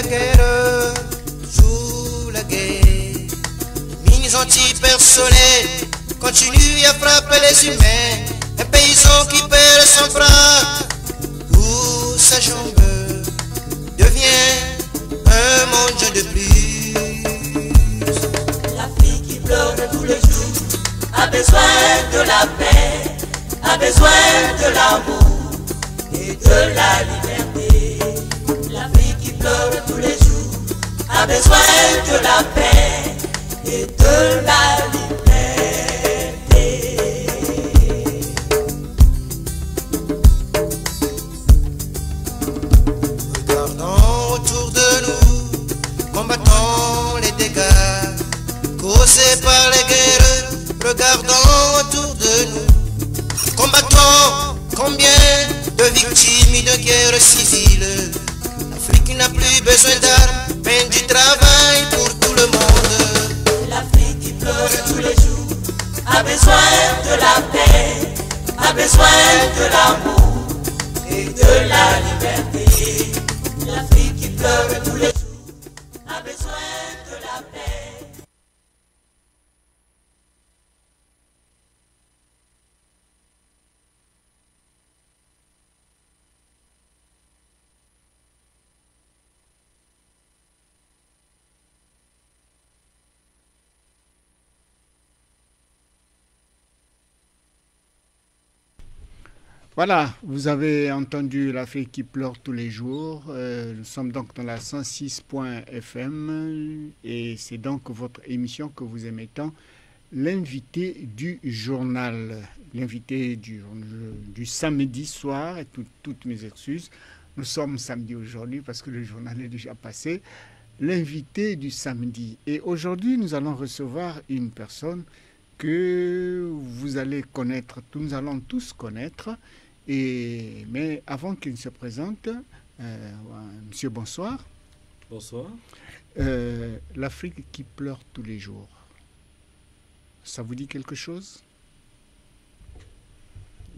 la guerre, sous la guerre. Les mines antipersonnelles continuent à frapper les humains. Un paysan qui perd son bras ou sa jambe devient un monde de plus. L'Afrique qui pleure tous les jours a besoin de la paix, a besoin de l'amour et de la liberté. L'Afrique qui pleure tous les jours a besoin de la paix et de la liberté. Regardons autour de nous, combattons les dégâts causés par les guerres. Regardons autour de nous, combattons combien de victimes de guerres civiles. L'Afrique n'a plus besoin d'armes, mais du travail pour tout le monde. L'Afrique qui pleure tous les jours a besoin de la paix, a besoin de l'amour et de la liberté. L'Afrique qui pleure tous les jours a besoin de la paix. Voilà, vous avez entendu l'Afrique qui pleure tous les jours. Nous sommes donc dans la 106.fm et c'est donc votre émission que vous aimez tant, l'invité du journal. L'invité du samedi soir, et toutes mes excuses. Nous sommes samedi aujourd'hui parce que le journal est déjà passé. L'invité du samedi. Et aujourd'hui, nous allons recevoir une personne que vous allez connaître, nous allons tous connaître. Mais avant qu'il ne se présente, monsieur, bonsoir. Bonsoir. L'Afrique qui pleure tous les jours. Ça vous dit quelque chose?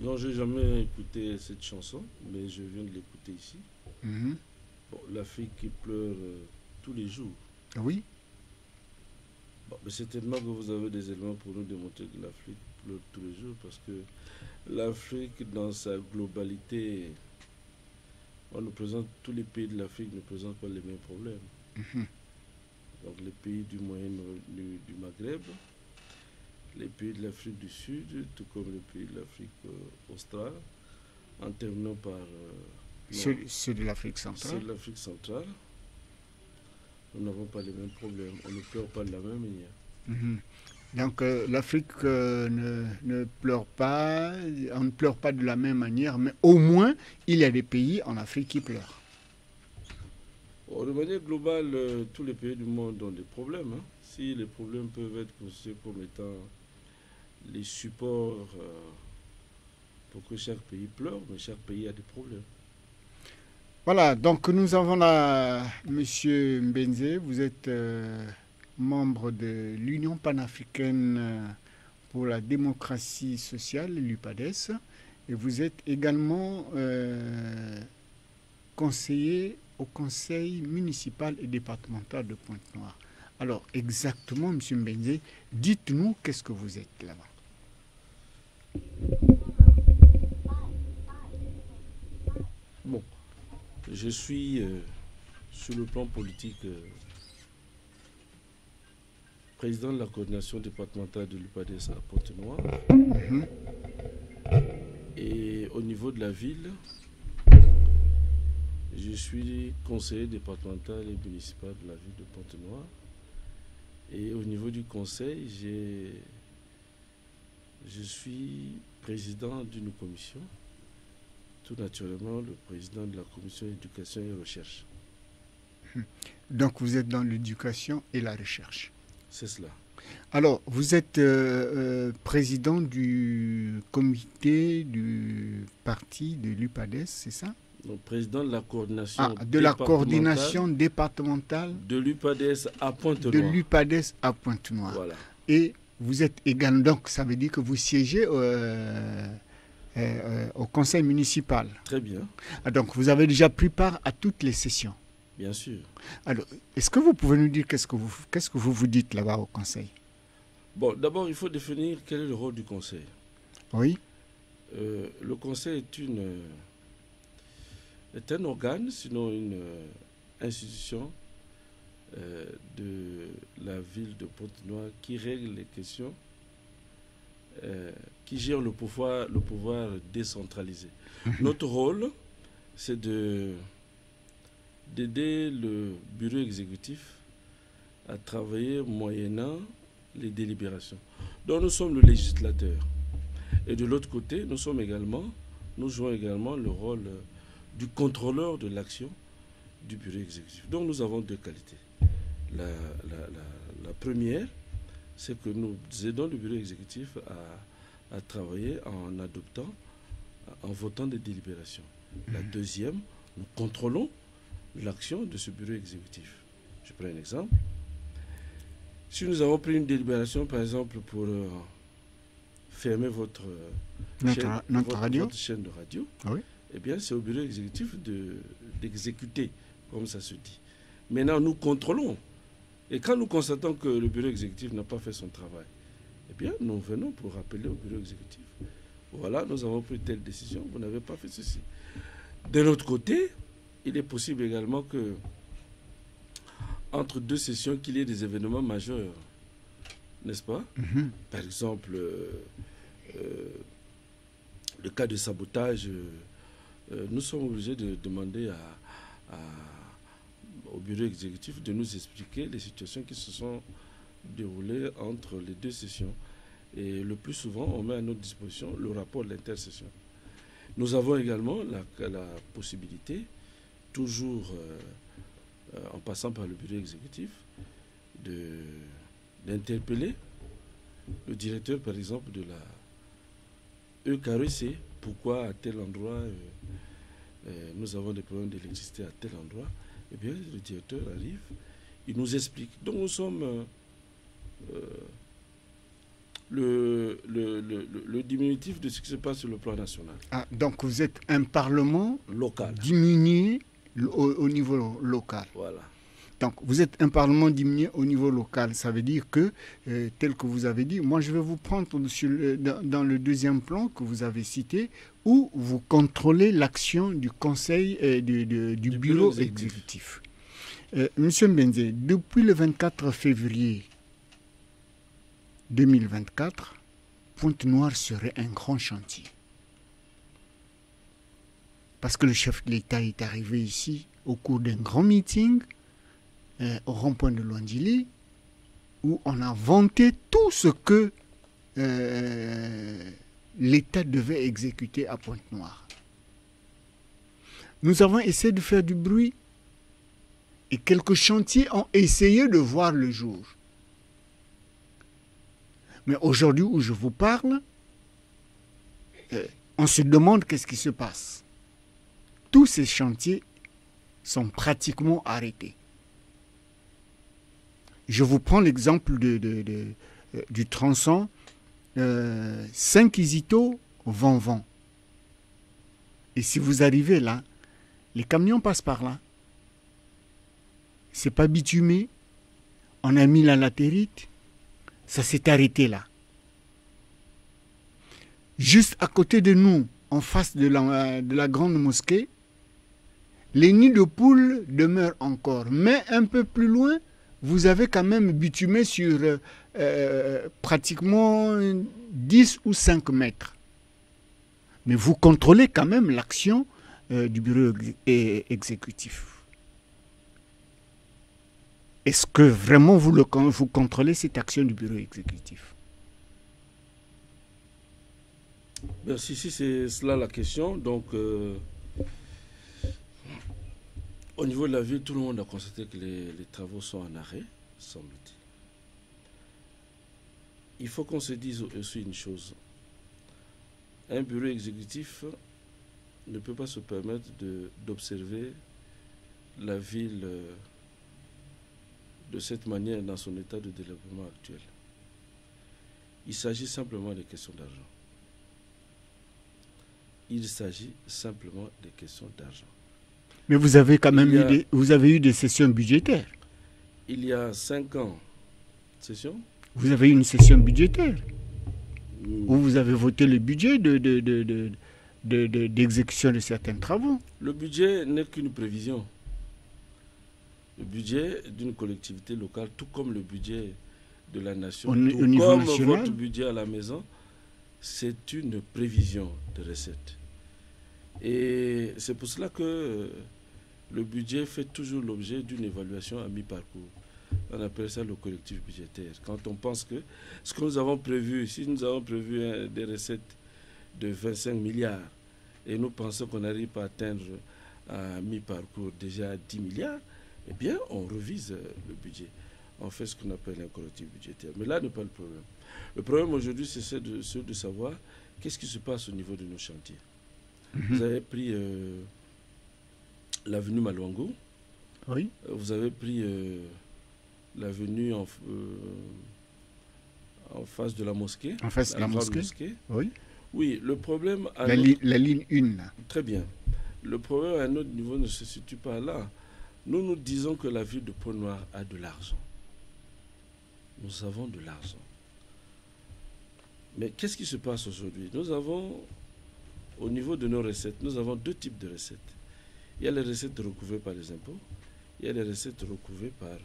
Non, je n'ai jamais écouté cette chanson, mais je viens de l'écouter ici. Bon, l'Afrique qui pleure tous les jours. Oui. Bon, mais certainement que vous avez des éléments pour nous démontrer que l'Afrique pleure tous les jours, parce que l'Afrique, dans sa globalité, tous les pays de l'Afrique ne présentent pas les mêmes problèmes. Donc les pays du du Maghreb, les pays de l'Afrique du Sud, tout comme les pays de l'Afrique australe, en terminant par ceux de l'Afrique centrale. Ceux de l'Afrique centrale, nous n'avons pas les mêmes problèmes. On ne pleure pas de la même manière. Donc l'Afrique ne pleure pas, on ne pleure pas de la même manière, mais au moins il y a des pays en Afrique qui pleurent. Bon, de manière globale, tous les pays du monde ont des problèmes. Si les problèmes peuvent être considérés comme étant les supports pour que chaque pays pleure, mais chaque pays a des problèmes. Voilà, donc nous avons là Monsieur Mbenze, vous êtes membre de l'Union panafricaine pour la démocratie sociale, l'UPADES, et vous êtes également conseiller au conseil municipal et départemental de Pointe-Noire. Alors, exactement, M. Mbenze, dites-nous qu'est-ce que vous êtes là-bas. Bon, je suis sur le plan politique président de la coordination départementale de l'UPADES à Pointe-Noire. Et au niveau de la ville, je suis conseiller départemental et municipal de la ville de Pointe-Noire. Et au niveau du conseil, je suis président d'une commission, tout naturellement le président de la commission éducation et recherche. Donc vous êtes dans l'éducation et la recherche. C'est cela. Alors, vous êtes président du comité du parti de l'UPADES, c'est ça? Donc, président de la coordination départementale de l'UPADES à Pointe-Noire. De l'UPADES à Pointe-Noire. Voilà. Et vous êtes également, donc ça veut dire que vous siégez au conseil municipal. Très bien. Donc vous avez déjà pris part à toutes les sessions. Bien sûr. Alors, est-ce que vous pouvez nous dire qu'est-ce que vous dites là-bas au conseil? Bon, d'abord, il faut définir quel est le rôle du conseil. Oui. Le conseil est un organe, sinon une institution de la ville de Pointe-Noire qui règle les questions, qui gère le pouvoir décentralisé. Notre rôle, c'est d'aider le bureau exécutif à travailler moyennant les délibérations. Donc nous sommes le législateur. Et de l'autre côté, nous jouons également le rôle du contrôleur de l'action du bureau exécutif. Donc nous avons deux qualités. La première, c'est que nous aidons le bureau exécutif à travailler en votant des délibérations. La deuxième, nous contrôlons l'action de ce bureau exécutif. Je prends un exemple. Si nous avons pris une délibération, par exemple, pour fermer votre chaîne de radio, oui. Eh bien, c'est au bureau exécutif d'exécuter, comme ça se dit. Maintenant, nous contrôlons. Et quand nous constatons que le bureau exécutif n'a pas fait son travail, eh bien, nous venons pour rappeler au bureau exécutif. Voilà, nous avons pris telle décision, vous n'avez pas fait ceci. De l'autre côté, il est possible également que, entre deux sessions, qu'il y ait des événements majeurs, n'est-ce pas? Par exemple, le cas de sabotage, nous sommes obligés de demander au bureau exécutif de nous expliquer les situations qui se sont déroulées entre les deux sessions. Et le plus souvent, on met à notre disposition le rapport de l'intercession. Nous avons également la possibilité, toujours en passant par le bureau exécutif, d'interpeller le directeur, par exemple, de la EKRC, pourquoi à tel endroit nous avons des problèmes d'électricité à tel endroit. Eh bien, le directeur arrive, il nous explique. Donc nous sommes le diminutif de ce qui se passe sur le plan national. Ah, donc vous êtes un parlement local diminué au niveau local. Voilà. Donc vous êtes un parlement diminué au niveau local. Ça veut dire que, tel que vous avez dit, moi je vais vous prendre dans le deuxième plan que vous avez cité, où vous contrôlez l'action du conseil du bureau exécutif. Monsieur Mbenzé, depuis le 24 février 2024, Pointe-Noire serait un grand chantier. Parce que le chef de l'État est arrivé ici au cours d'un grand meeting au rond-point de Luandili, où on a vanté tout ce que l'État devait exécuter à Pointe-Noire. Nous avons essayé de faire du bruit et quelques chantiers ont essayé de voir le jour. Mais aujourd'hui où je vous parle, on se demande qu'est-ce qui se passe. Tous ces chantiers sont pratiquement arrêtés. Je vous prends l'exemple du tronçon Saint-Kizito-Vanvan. Et si vous arrivez là, les camions passent par là. C'est pas bitumé. On a mis la latérite. Ça s'est arrêté là. Juste à côté de nous, en face de la grande mosquée, les nids de poules demeurent encore. Mais un peu plus loin, vous avez quand même bitumé sur pratiquement 10 ou 5 mètres. Mais vous contrôlez quand même l'action du bureau exécutif. Est-ce que vraiment vous contrôlez cette action du bureau exécutif? Merci, si c'est cela la question. Donc, au niveau de la ville, tout le monde a constaté que les travaux sont en arrêt, semble-t-il. Il faut qu'on se dise aussi une chose. Un bureau exécutif ne peut pas se permettre d'observer la ville de cette manière dans son état de développement actuel. Il s'agit simplement de questions d'argent. Il s'agit simplement de questions d'argent. Mais vous avez quand même vous avez eu des sessions budgétaires. Il y a 5 ans, session. Vous avez eu une session budgétaire où vous avez voté le budget d'exécution de certains travaux. Le budget n'est qu'une prévision. Le budget d'une collectivité locale, tout comme le budget de la nation, tout au niveau comme national, votre budget à la maison, c'est une prévision de recettes. Et c'est pour cela que le budget fait toujours l'objet d'une évaluation à mi-parcours. On appelle ça le collectif budgétaire. Quand on pense que ce que nous avons prévu, si nous avons prévu des recettes de 25 milliards et nous pensons qu'on n'arrive pas à atteindre à mi-parcours déjà 10 milliards, eh bien on revise le budget. On fait ce qu'on appelle un collectif budgétaire. Mais là n'est pas le problème. Le problème aujourd'hui, c'est de savoir qu'est-ce qui se passe au niveau de nos chantiers. Vous avez pris l'avenue Maluango. Oui. Vous avez pris l'avenue en face de la mosquée. En face de la mosquée. Oui. Oui, le problème... La ligne 1. Très bien. Le problème à notre niveau ne se situe pas là. Nous disons que la ville de Pont-Noir a de l'argent. Nous avons de l'argent. Mais qu'est-ce qui se passe aujourd'hui? Nous avons, au niveau de nos recettes, nous avons 2 types de recettes. Il y a les recettes recouvrées par les impôts, il y a les recettes recouvrées par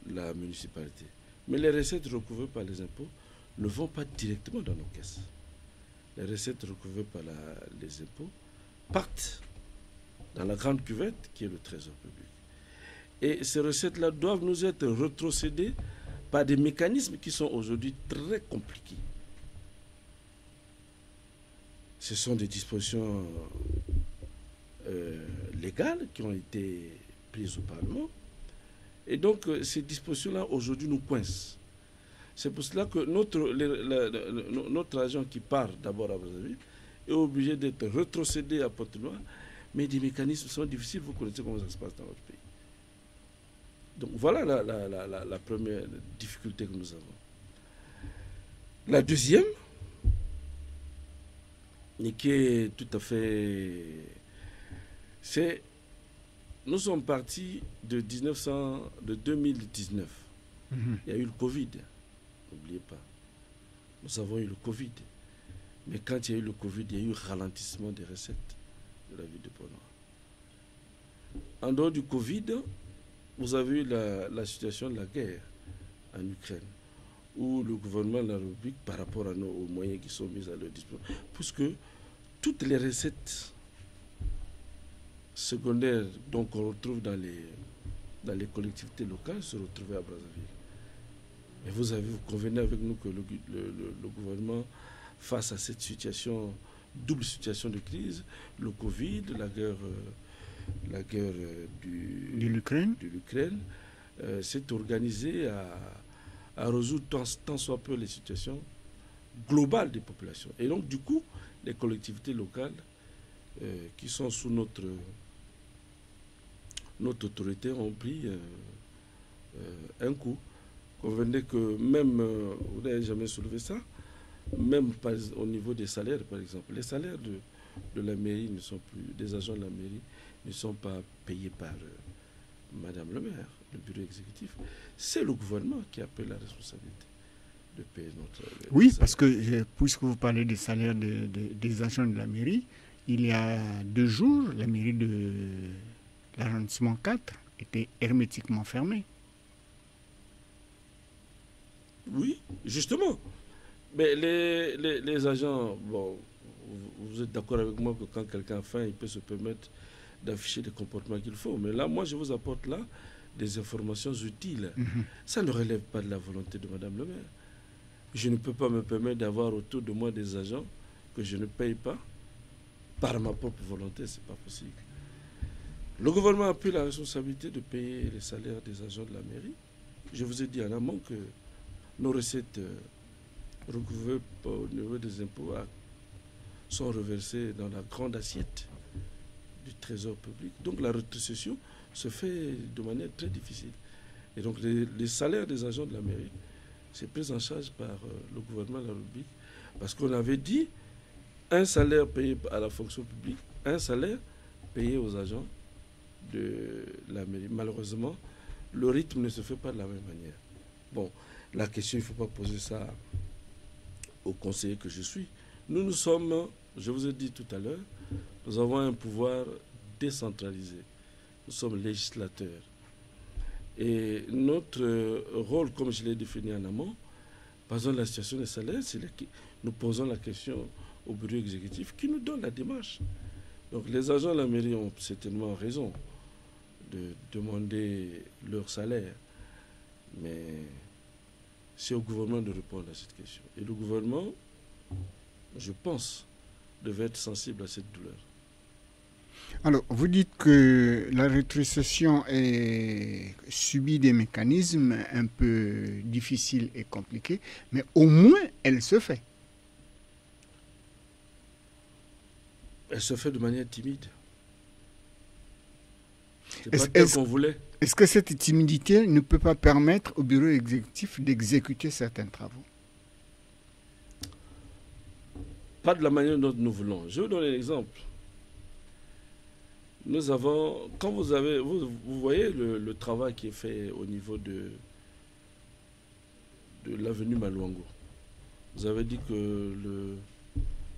la municipalité. Mais les recettes recouvrées par les impôts ne vont pas directement dans nos caisses. Les recettes recouvrées par les impôts partent dans la grande cuvette qui est le trésor public. Et ces recettes-là doivent nous être rétrocédées par des mécanismes qui sont aujourd'hui très compliqués. Ce sont des dispositions légales qui ont été prises au Parlement. Et donc, ces dispositions-là, aujourd'hui, nous coincent. C'est pour cela que notre agent qui part d'abord à Brazzaville est obligé d'être rétrocédé à Pont-Noir, mais des mécanismes sont difficiles, vous connaissez comment ça se passe dans votre pays. Donc voilà la première difficulté que nous avons. La deuxième, et qui est tout à fait... c'est... Nous sommes partis de 2019. Il y a eu le Covid. N'oubliez pas. Nous avons eu le Covid. Mais quand il y a eu le Covid, il y a eu ralentissement des recettes de la ville de Pont-Noir. En dehors du Covid, vous avez eu la situation de la guerre en Ukraine, où le gouvernement de la République, par rapport aux moyens qui sont mis à leur disposition, puisque toutes les recettes secondaires donc on retrouve dans les collectivités locales se retrouvaient à Brazzaville. Et vous convenez avec nous que le gouvernement, face à cette situation, double situation de crise, le Covid, la guerre de l'Ukraine, s'est organisé à résoudre tant soit peu les situations globales des populations. Et donc, du coup, les collectivités locales qui sont sous notre autorité ont pris un coup. Convenez que même, vous n'avez jamais soulevé ça, même au niveau des salaires, par exemple, les salaires de la mairie ne sont plus, des agents de la mairie ne sont pas payés par Madame le maire, le bureau exécutif. C'est le gouvernement qui a pris la responsabilité de payer notre... Oui, parce que puisque vous parlez des salaires des agents de la mairie, il y a 2 jours, la mairie de l'arrondissement 4 était hermétiquement fermée. Oui, justement. Mais les agents, bon, vous êtes d'accord avec moi que quand quelqu'un a faim, il peut se permettre d'afficher les comportements qu'il faut. Mais là, moi, je vous apporte là des informations utiles. Ça ne relève pas de la volonté de Madame le maire. Je ne peux pas me permettre d'avoir autour de moi des agents que je ne paye pas par ma propre volonté. Ce n'est pas possible. Le gouvernement a pris la responsabilité de payer les salaires des agents de la mairie. Je vous ai dit en amont que nos recettes recouvrées au niveau des impôts sont reversées dans la grande assiette du trésor public. Donc la rétrocession se fait de manière très difficile. Et donc les salaires des agents de la mairie, c'est pris en charge par le gouvernement de la République. Parce qu'on avait dit un salaire payé à la fonction publique, un salaire payer aux agents de la mairie. Malheureusement, le rythme ne se fait pas de la même manière. Bon, la question, il ne faut pas poser ça au conseiller que je suis. Nous sommes, je vous ai dit tout à l'heure, nous avons un pouvoir décentralisé. Nous sommes législateurs. Et notre rôle, comme je l'ai défini en amont, par exemple la situation des salaires, c'est nous posons la question au bureau exécutif qui nous donne la démarche. Donc les agents de la mairie ont certainement raison de demander leur salaire. Mais c'est au gouvernement de répondre à cette question. Et le gouvernement, je pense, devait être sensible à cette douleur. Alors, vous dites que la rétrocession subit des mécanismes un peu difficiles et compliqués, mais au moins elle se fait. Elle se fait de manière timide. C'est pas tel qu'on voulait. Est-ce que cette timidité ne peut pas permettre au bureau exécutif d'exécuter certains travaux? Pas de la manière dont nous voulons. Je vais vous donner un exemple. Nous avons, quand vous voyez le travail qui est fait au niveau de l'avenue Maluango. Vous avez dit que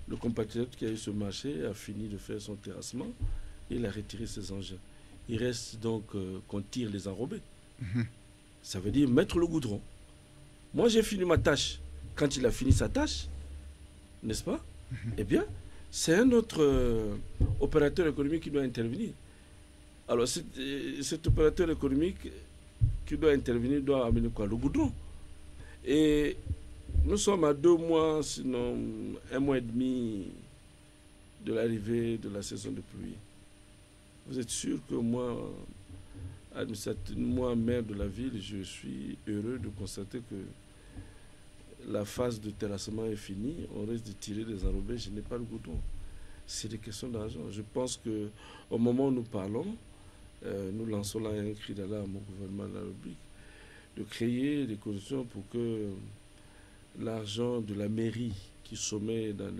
le compatriote qui a eu ce marché a fini de faire son terrassement et il a retiré ses engins. Il reste donc qu'on tire les enrobés. Ça veut dire mettre le goudron. Moi, j'ai fini ma tâche. Quand il a fini sa tâche, n'est-ce pas? Eh bien, c'est un autre opérateur économique qui doit intervenir. Alors, cet opérateur économique qui doit intervenir doit amener quoi? Le goudron. Et nous sommes à 2 mois, sinon 1 mois et demi de l'arrivée de la saison de pluie. Vous êtes sûr que moi, maire de la ville, je suis heureux de constater que la phase de terrassement est finie. On risque de tirer les enrobés. Je n'ai pas le goudron. C'est des questions d'argent. Je pense qu'au moment où nous parlons, nous lançons là un cri d'alarme au gouvernement de la République de créer des conditions pour que l'argent de la mairie qui sommeille dans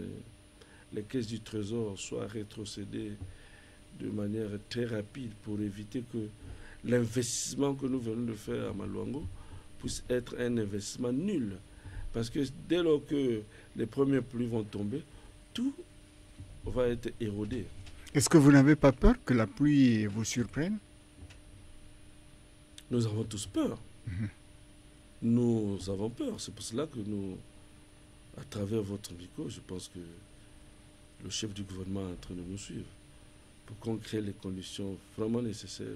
les caisses du trésor soit rétrocédé de manière très rapide pour éviter que l'investissement que nous venons de faire à Maluango puisse être un investissement nul. Parce que dès lors que les premières pluies vont tomber, tout va être érodé. Est-ce que vous n'avez pas peur que la pluie vous surprenne? Nous avons tous peur. Nous avons peur. C'est pour cela que nous, à travers votre micro, je pense que le chef du gouvernement est en train de nous suivre pour qu'on crée les conditions vraiment nécessaires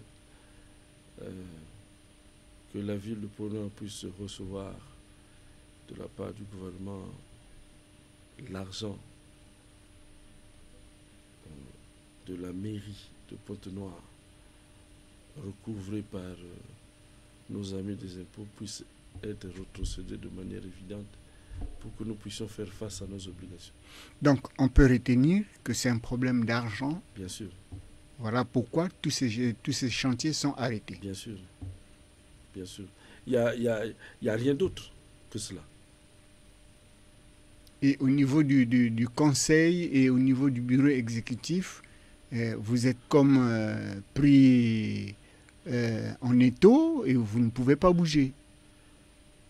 que la ville de Port-Noir puisse recevoir de la part du gouvernement l'argent de la mairie de Pointe-Noire recouvré par nos amis des impôts puisse être retrocédé de manière évidente pour que nous puissions faire face à nos obligations. Donc on peut retenir que c'est un problème d'argent. Bien sûr. Voilà pourquoi tous ces chantiers sont arrêtés. Bien sûr. Bien sûr. Il n'y a rien d'autre que cela. Et au niveau du conseil et au niveau du bureau exécutif, vous êtes comme pris en étau et vous ne pouvez pas bouger.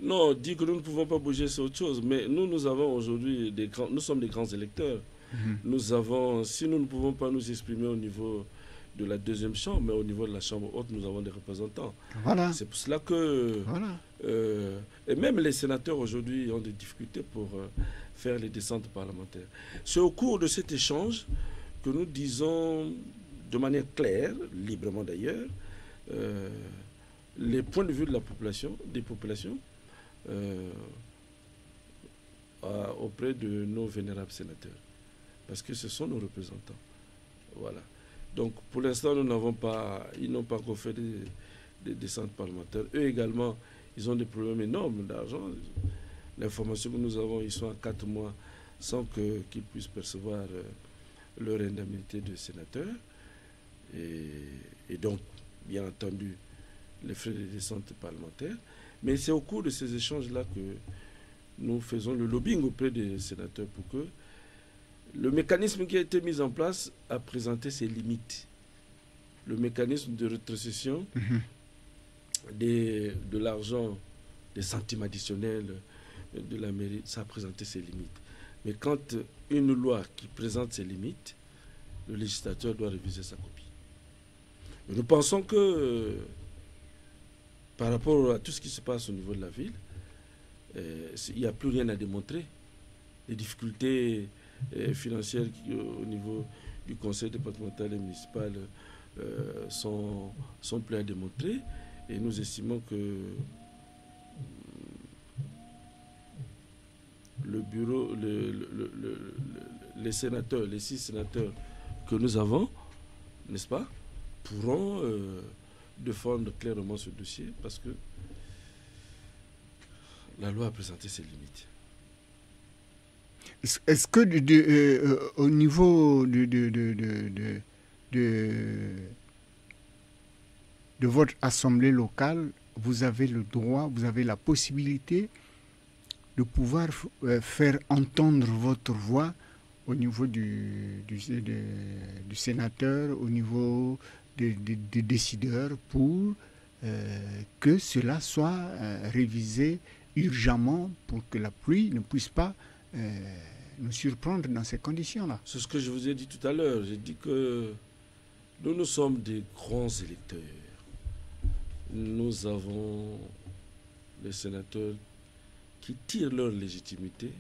Non, dire que nous ne pouvons pas bouger, c'est autre chose. Mais nous avons aujourd'hui nous sommes des grands électeurs. Nous avons, si nous ne pouvons pas nous exprimer au niveau de la 2e chambre, mais au niveau de la chambre haute, nous avons des représentants. Voilà. C'est pour cela que... Voilà. Et même les sénateurs aujourd'hui ont des difficultés pour faire les descentes parlementaires. C'est au cours de cet échange que nous disons de manière claire, librement d'ailleurs, les points de vue de la population, des populations auprès de nos vénérables sénateurs. Parce que ce sont nos représentants. Voilà. Donc pour l'instant, ils n'ont pas encore fait des descentes parlementaires. Eux également, ils ont des problèmes énormes d'argent. L'information que nous avons, ils sont à 4 mois sans qu'ils puissent percevoir leur indemnité de sénateur. Et donc, bien entendu, les frais de descente parlementaire. Mais c'est au cours de ces échanges-là que nous faisons le lobbying auprès des sénateurs pour que le mécanisme qui a été mis en place a présenté ses limites. le mécanisme de rétrocession de l'argent, des centimes additionnels de la mairie, ça a présenté ses limites. Mais quand une loi qui présente ses limites, le législateur doit réviser sa copie. Et nous pensons que par rapport à tout ce qui se passe au niveau de la ville, il n'y a plus rien à démontrer. Les difficultés financières au niveau du conseil départemental et municipal sont plus à démontrer. Et nous estimons que le bureau, les sénateurs, les 6 sénateurs que nous avons, n'est-ce pas, pourront défendre clairement ce dossier parce que la loi a présenté ses limites. Est-ce que au niveau de votre assemblée locale, vous avez le droit, vous avez la possibilité de pouvoir faire entendre votre voix au niveau du sénateur, au niveau des décideurs, pour que cela soit révisé urgemment pour que la pluie ne puisse pas nous surprendre dans ces conditions-là. C'est ce que je vous ai dit tout à l'heure. J'ai dit que nous sommes des grands électeurs. Nous avons les sénateurs qui tirent leur légitimité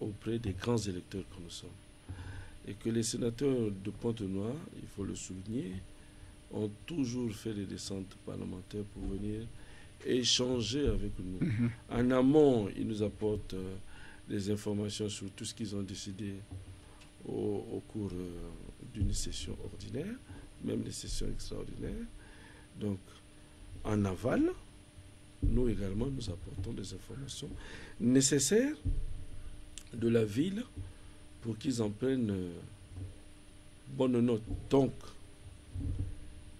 auprès des grands électeurs que nous sommes. Et que les sénateurs de Pointe-Noire, il faut le souligner, ont toujours fait des descentes parlementaires pour venir échanger avec nous. En amont, ils nous apportent des informations sur tout ce qu'ils ont décidé au cours d'une session ordinaire, même des sessions extraordinaires. Donc, en aval, nous également, nous apportons des informations nécessaires de la ville pour qu'ils en prennent bonne note. Donc,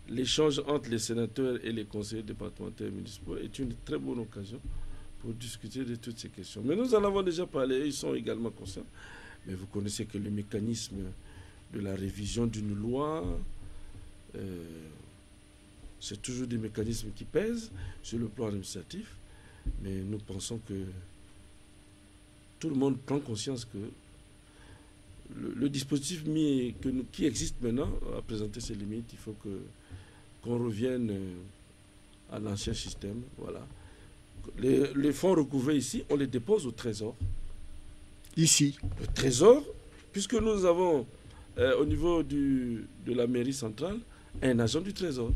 l'échange entre les sénateurs et les conseillers départementaux et municipaux est une très bonne occasion pour discuter de toutes ces questions. Mais nous en avons déjà parlé, ils sont également conscients. Mais vous connaissez que le mécanisme de la révision d'une loi, c'est toujours des mécanismes qui pèsent sur le plan administratif. Mais nous pensons que tout le monde prend conscience que le dispositif qui existe maintenant a présenté ses limites. Il faut qu'on revienne à l'ancien système. Voilà. Les fonds recouvrés ici, on les dépose au Trésor. Ici. Le Trésor, puisque nous avons au niveau de la mairie centrale un agent du Trésor.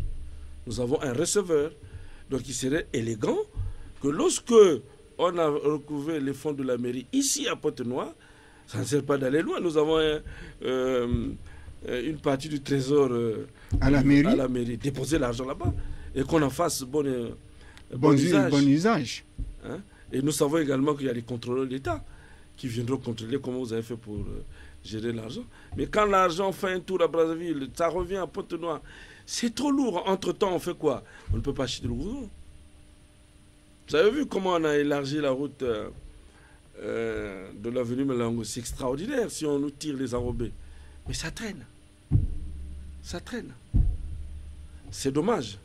Nous avons un receveur. Donc il serait élégant que lorsque on a recouvré les fonds de la mairie ici à Pointe-Noire, ça ne sert pas d'aller loin. Nous avons une partie du Trésor à la mairie. Déposer l'argent là-bas et qu'on en fasse bon usage. Hein? Et nous savons également qu'il y a des contrôleurs d'État qui viendront contrôler comment vous avez fait pour gérer l'argent. Mais quand l'argent fait un tour à Brazzaville, ça revient à Pointe-Noire, c'est trop lourd. Entre-temps, on fait quoi? On ne peut pas acheter le goudron. Vous avez vu comment on a élargi la route de l'avenue Melango? C'est extraordinaire si on nous tire les enrobés. Mais ça traîne. Ça traîne. C'est dommage.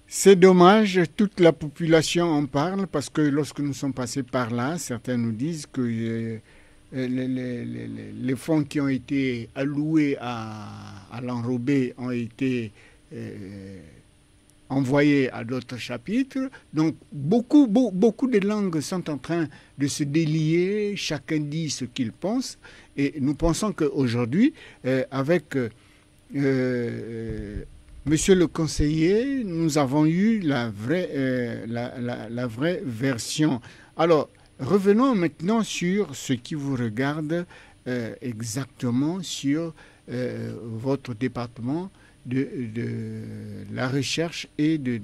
C'est dommage, toute la population en parle parce que lorsque nous sommes passés par là, certains nous disent que les fonds qui ont été alloués à l'enrobé ont été envoyés à d'autres chapitres. Donc beaucoup de langues sont en train de se délier, chacun dit ce qu'il pense. Et nous pensons qu'aujourd'hui, avec Monsieur le conseiller, nous avons eu la vraie version. Alors, revenons maintenant sur ce qui vous regarde exactement sur votre département de la recherche et de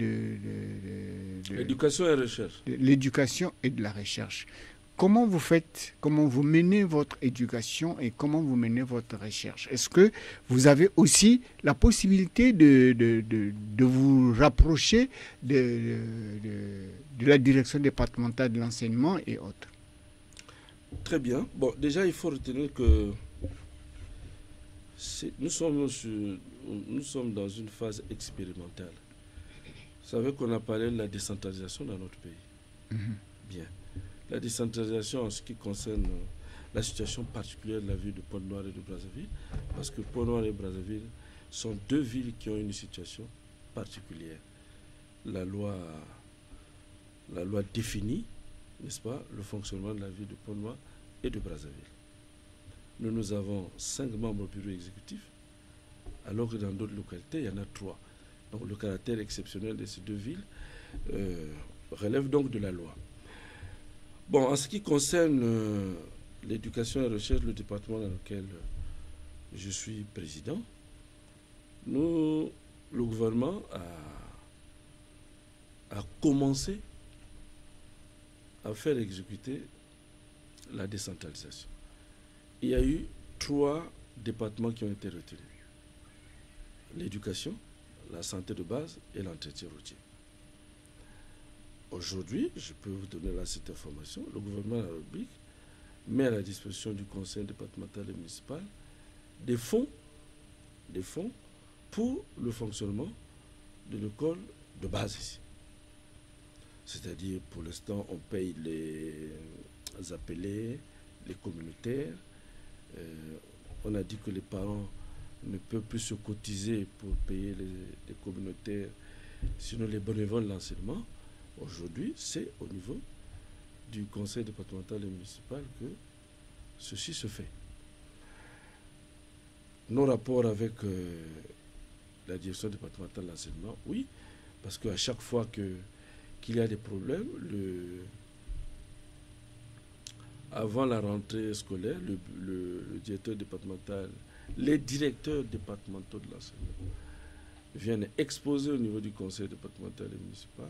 l'éducation et recherche. L'éducation et de la recherche. Comment vous faites, comment vous menez votre éducation et comment vous menez votre recherche? Est-ce que vous avez aussi la possibilité de vous rapprocher de la direction départementale de l'enseignement et autres? Très bien. Bon, déjà, il faut retenir que nous sommes dans une phase expérimentale. Vous savez qu'on a parlé de la décentralisation dans notre pays. Bien. La décentralisation en ce qui concerne la situation particulière de la ville de Pointe-Noire et de Brazzaville, parce que Pointe-Noire et Brazzaville sont deux villes qui ont une situation particulière. La loi définit, n'est-ce pas, le fonctionnement de la ville de Pointe-Noire et de Brazzaville. Nous avons 5 membres au bureau exécutif, alors que dans d'autres localités, il y en a 3. Donc le caractère exceptionnel de ces deux villes relève donc de la loi. Bon, en ce qui concerne l'éducation et la recherche, le département dans lequel je suis président, le gouvernement a commencé à faire exécuter la décentralisation. Il y a eu 3 départements qui ont été retenus. L'éducation, la santé de base et l'entretien routier. Aujourd'hui, je peux vous donner là cette information, le gouvernement de la République met à la disposition du conseil départemental et municipal des fonds pour le fonctionnement de l'école de base ici. C'est-à-dire, pour l'instant, on paye les appelés, les communautaires. On a dit que les parents ne peuvent plus se cotiser pour payer les communautaires, sinon les bénévoles de l'enseignement. Aujourd'hui, c'est au niveau du conseil départemental et municipal que ceci se fait. Nos rapports avec la direction départementale de l'enseignement, oui, parce qu'à chaque fois qu'il y a des problèmes, avant la rentrée scolaire, le directeur départemental, les directeurs départementaux de l'enseignement viennent exposer au niveau du conseil départemental et municipal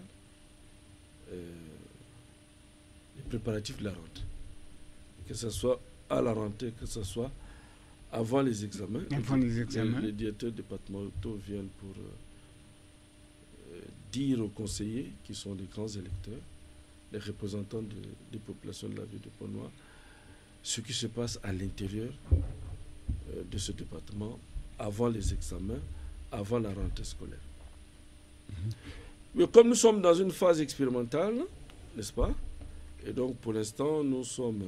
les préparatifs de la rentrée. Que ce soit à la rentrée, que ce soit avant les examens. Les directeurs départementaux viennent pour dire aux conseillers, qui sont des grands électeurs, les représentants des populations de la ville de Pointe-Noire, ce qui se passe à l'intérieur de ce département avant les examens, avant la rentrée scolaire. Mais comme nous sommes dans une phase expérimentale, n'est-ce pas? Et donc pour l'instant, nous sommes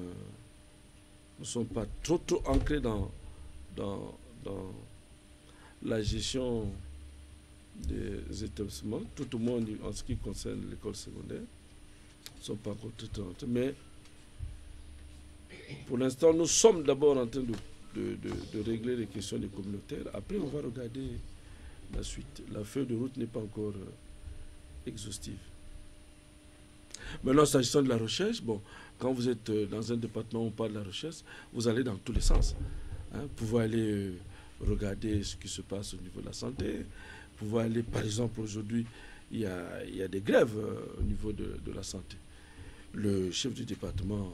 pas trop ancrés dans la gestion des établissements, tout au moins en ce qui concerne l'école secondaire. Nous ne sommes pas encore très ancrés, mais pour l'instant, nous sommes d'abord en train de régler les questions des communautaires. Après, on va regarder la suite. La feuille de route n'est pas encore exhaustive. Maintenant, s'agissant de la recherche, bon, quand vous êtes dans un département où on parle de la recherche, vous allez dans tous les sens. Vous pouvez aller regarder ce qui se passe au niveau de la santé. Vous pouvez aller, par exemple, aujourd'hui, il y a des grèves au niveau de la santé. Le chef du département,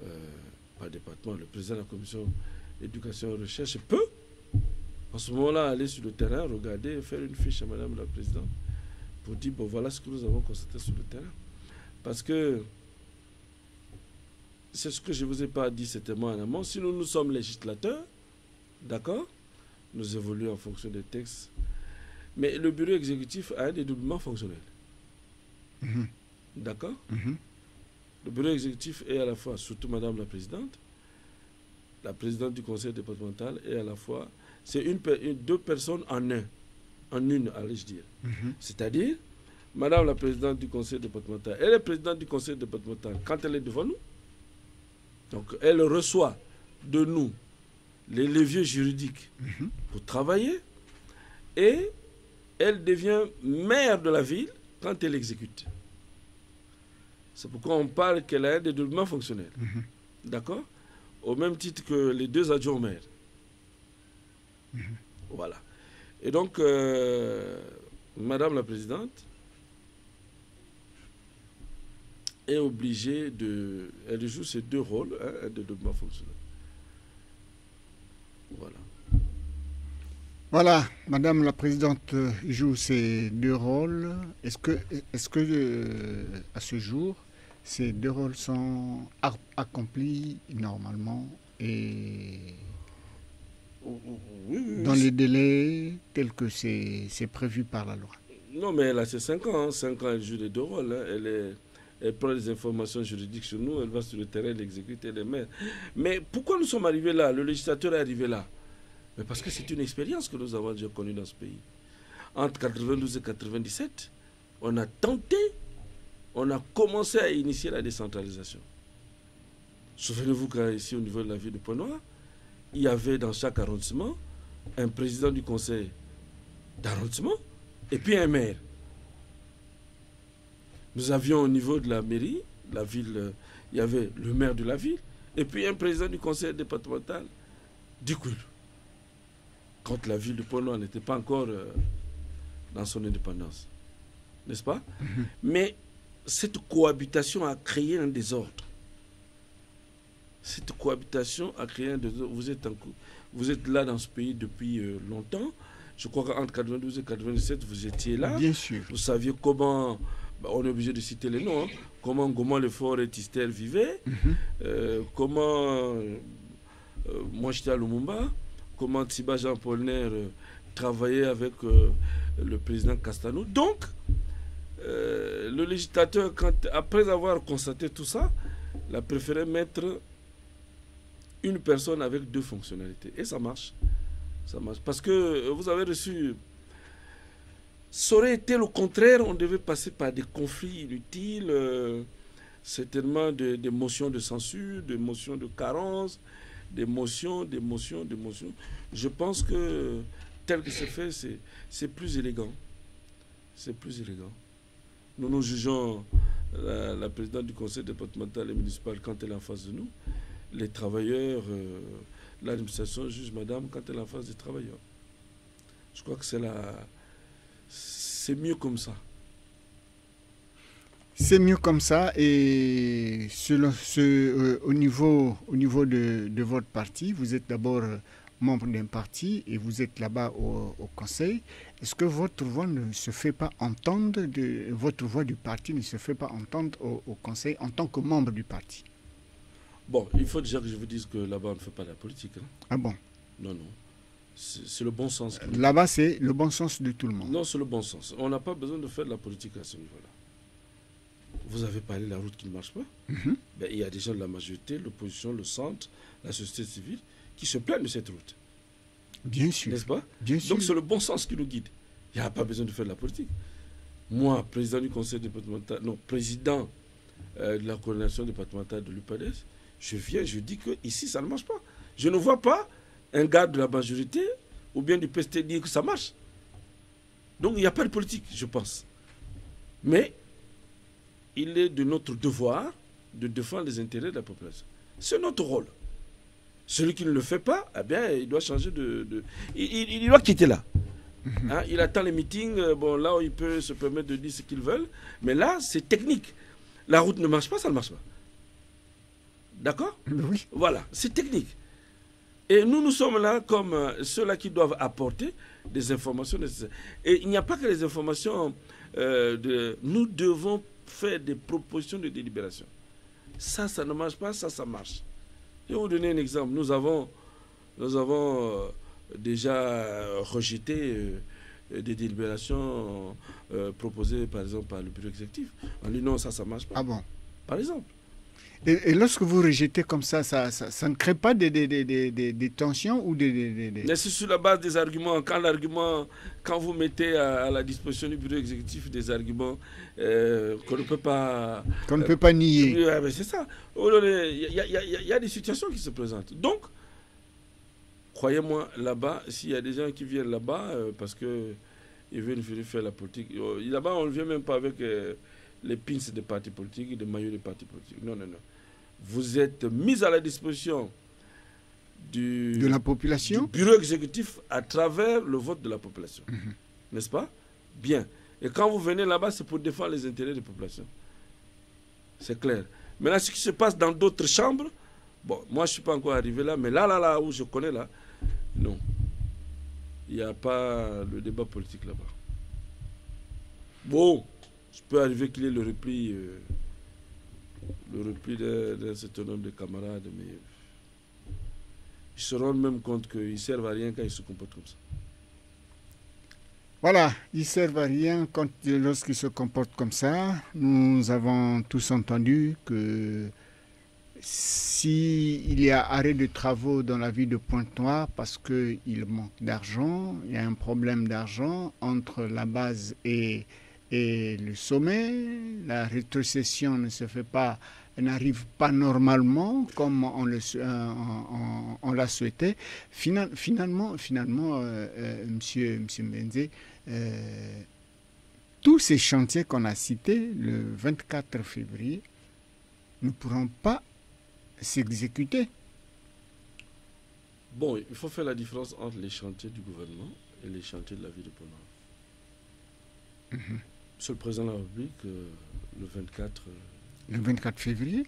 le président de la commission éducation et recherche peut, en ce moment-là, aller sur le terrain, regarder, faire une fiche à madame la présidente pour dire, bon, voilà ce que nous avons constaté sur le terrain. Parce que c'est ce que je ne vous ai pas dit, c'était moi en amont. Si nous sommes législateurs, d'accord, nous évoluons en fonction des textes. Mais le bureau exécutif a un dédoublement fonctionnel. D'accord. Le bureau exécutif est à la fois, surtout madame la présidente du conseil départemental, et à la fois, c'est deux personnes en une, allais-je dire. C'est-à-dire, madame la présidente du conseil départemental, elle est présidente du conseil départemental quand elle est devant nous. Donc, elle reçoit de nous les leviers juridiques pour travailler, et elle devient maire de la ville quand elle exécute. C'est pourquoi on parle qu'elle a un dédoublement fonctionnel. D'accord? Au même titre que les 2 adjoints au maire. Voilà. Et donc, madame la présidente est obligée elle joue ces 2 rôles, un dédoublement fonctionnel. Voilà. Voilà, madame la présidente joue ces 2 rôles. Est-ce que à ce jour, ces 2 rôles sont accomplis normalement et Oui. dans les délais tels que c'est prévu par la loi. Non, mais elle a ses 5 ans. 5 ans, elle joue les deux rôles. Hein. Elle prend les informations juridiques sur nous, elle va sur le terrain, elle exécute, elle les met. Mais pourquoi nous sommes arrivés là? Le législateur est arrivé là. Mais parce que c'est une expérience que nous avons déjà connue dans ce pays. Entre 92 et 97, on a tenté, on a commencé à initier la décentralisation. Souvenez-vous qu'ici, au niveau de la ville de Pointe-Noire, il y avait dans chaque arrondissement un président du conseil d'arrondissement et puis un maire. Nous avions au niveau de la mairie, la ville, il y avait le maire de la ville et puis un président du conseil départemental du Koul. Quand la ville de Pointe-Noire n'était pas encore dans son indépendance. N'est-ce pas? Mais cette cohabitation a créé un désordre. Cette cohabitation a créé un désordre. Vous êtes là dans ce pays depuis longtemps. Je crois qu'entre 92 et 97, vous étiez là. Bien sûr. Vous saviez comment, on est obligé de citer les noms, hein, comment Goman Lefort et Tistel vivaient, comment Mouachita Lumumba, comment Tsiba Jean Polner travaillait avec le président Castanou. Donc, le législateur, après avoir constaté tout ça, il a préféré mettre une personne avec 2 fonctionnalités. Et ça marche. Ça marche. Parce que vous avez reçu... Ça aurait été le contraire, on devait passer par des conflits inutiles, certainement des motions de censure, des motions de carence, des motions. Je pense que tel que c'est fait, c'est plus élégant. C'est plus élégant. Nous jugeons la présidente du conseil départemental et municipal quand elle est en face de nous. Les travailleurs, l'administration juge madame quand elle est en face des travailleurs. Je crois que c'est mieux comme ça. C'est mieux comme ça. Et au niveau de votre parti, vous êtes d'abord membre d'un parti et vous êtes là-bas au conseil. Est-ce que votre voix ne se fait pas entendre, votre voix du parti ne se fait pas entendre au conseil en tant que membre du parti? Bon, il faut déjà que je vous dise que là-bas, on ne fait pas de la politique. Hein. Ah bon? Non. C'est le bon sens. Là-bas, c'est le bon sens de tout le monde. Non, c'est le bon sens. On n'a pas besoin de faire de la politique à ce niveau-là. Vous avez parlé de la route qui ne marche pas. Ben, il y a des gens de la majorité, l'opposition, le centre, la société civile, qui se plaignent de cette route. Bien sûr. N'est-ce pas? Bien sûr. Donc c'est le bon sens qui nous guide. Il n'y a pas besoin de faire de la politique. Moi, président du conseil départemental, non, président de la coordination départementale de l'UPADES, je viens, je dis que ici ça ne marche pas. Je ne vois pas un gars de la majorité ou bien du PST dire que ça marche. Donc il n'y a pas de politique, je pense. Mais il est de notre devoir de défendre les intérêts de la population. C'est notre rôle. Celui qui ne le fait pas, eh bien, il doit changer il doit quitter là. Hein, il attend les meetings, là où il peut se permettre de dire ce qu'il veut, mais là, c'est technique. La route ne marche pas, ça ne marche pas. D'accord? Oui. Voilà, c'est technique. Et nous sommes là comme ceux-là qui doivent apporter des informations nécessaires. Et il n'y a pas que les informations. Nous devons faire des propositions de délibération. Ça ne marche pas, ça marche. Je vais vous donner un exemple. Nous avons déjà rejeté des délibérations proposées, par exemple, par le bureau exécutif. On dit non, ça ne marche pas. Ah bon? Par exemple. Et lorsque vous rejetez comme ça ne crée pas des tensions ou des... Mais c'est sur la base des arguments. Quand vous mettez à la disposition du bureau exécutif des arguments qu'on ne peut pas... Qu'on ne peut pas nier. C'est ça. Il y a des situations qui se présentent. Donc, croyez-moi, là-bas, s'il y a des gens qui viennent là-bas parce qu'ils veulent venir faire la politique, là-bas, on ne vient même pas avec... les pins des partis politiques, des maillots des partis politiques. Non. Vous êtes mis à la disposition de la population, du bureau exécutif à travers le vote de la population. N'est-ce pas? Bien. Et quand vous venez là-bas, c'est pour défendre les intérêts des populations. C'est clair. Maintenant, ce qui se passe dans d'autres chambres, bon, moi, je ne suis pas encore arrivé là, mais là où je connais, là, non. Il n'y a pas le débat politique là-bas. Bon. Il peut arriver qu'il y ait le repli d'un certain nombre de camarades, mais ils se rendent même compte qu'ils ne servent à rien quand ils se comportent comme ça. Voilà, ils ne servent à rien lorsqu'ils se comportent comme ça. Nous avons tous entendu que s'il y a arrêt de travaux dans la ville de Pointe-Noire parce qu'il manque d'argent, il y a un problème d'argent entre la base et le sommet, la rétrocession ne se fait pas, n'arrive pas normalement comme on l'a souhaité. Finalement, monsieur Mbenzé, tous ces chantiers qu'on a cités le 24 février ne pourront pas s'exécuter. Bon, il faut faire la différence entre les chantiers du gouvernement et les chantiers de la ville de Pointe-Noire. Monsieur le Président de la République, le 24 février,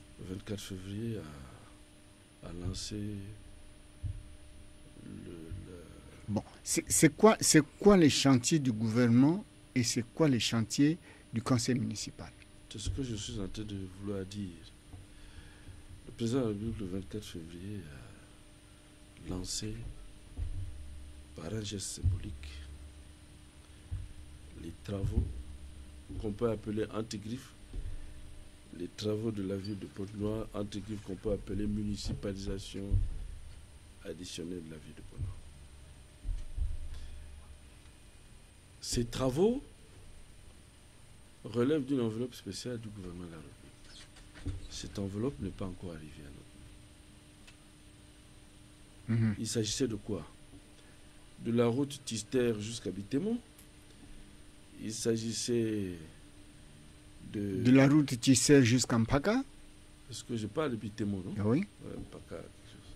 a lancé Bon, c'est quoi les chantiers du gouvernement et c'est quoi les chantiers du conseil municipal? C'est ce que je suis en train de vouloir dire. Le Président de la République, le 24 février, a lancé, par un geste symbolique, les travaux qu'on peut appeler antigriffes, les travaux de la ville de Pointe-Noire, antigriffes qu'on peut appeler municipalisation additionnelle de la ville de Pointe-Noire. Ces travaux relèvent d'une enveloppe spéciale du gouvernement de la République. Cette enveloppe n'est pas encore arrivée à nous. Il s'agissait de quoi? De la route Tister jusqu'à Bitémont. Il s'agissait de la route Tister jusqu'à Mpaka. Est-ce que je parle de Bitémont, non? Oui. Mpaka, quelque chose.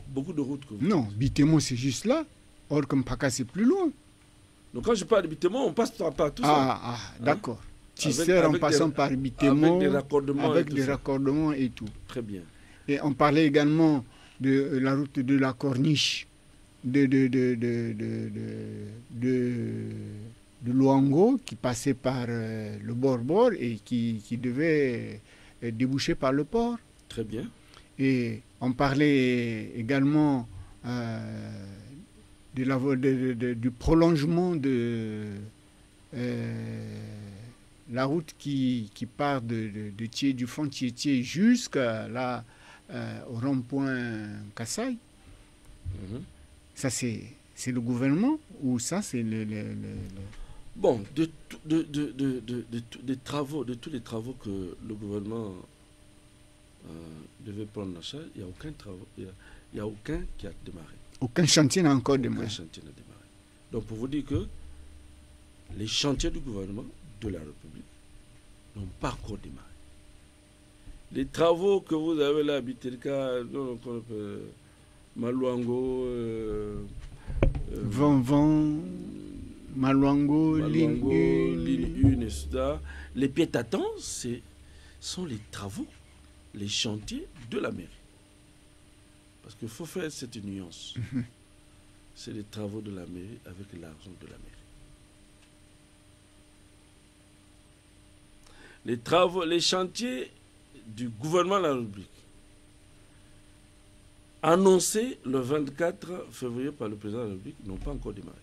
Beaucoup de routes que vous... Non, Bitémont c'est juste là. Or que Mpaka c'est plus loin. Donc quand je parle de Bitémont, on passe par tout ça. D'accord. Tister en passant par Bitémont, avec des raccordements et tout. Très bien. Et on parlait également de la route de la Corniche, de Luango, qui passait par le bord et qui devait déboucher par le port. Très bien. Et on parlait également du prolongement de la route qui part du fond Tietie jusqu'à là, au rond-point Kassai. Ça, c'est le gouvernement ou ça, c'est le... Bon, de tous les travaux que le gouvernement devait prendre en charge, il n'y a aucun qui a démarré. Aucun chantier n'a encore démarré. Donc, pour vous dire que les chantiers du gouvernement de la République n'ont pas encore démarré. Les travaux que vous avez là, Bitelka, Maluango, Maluango, ligne 1, les pieds tâtons, sont les travaux, les chantiers de la mairie. Parce qu'il faut faire cette nuance. C'est les travaux de la mairie avec l'argent de la mairie. Les chantiers du gouvernement de la République, annoncés le 24 février par le président de la République, n'ont pas encore démarré.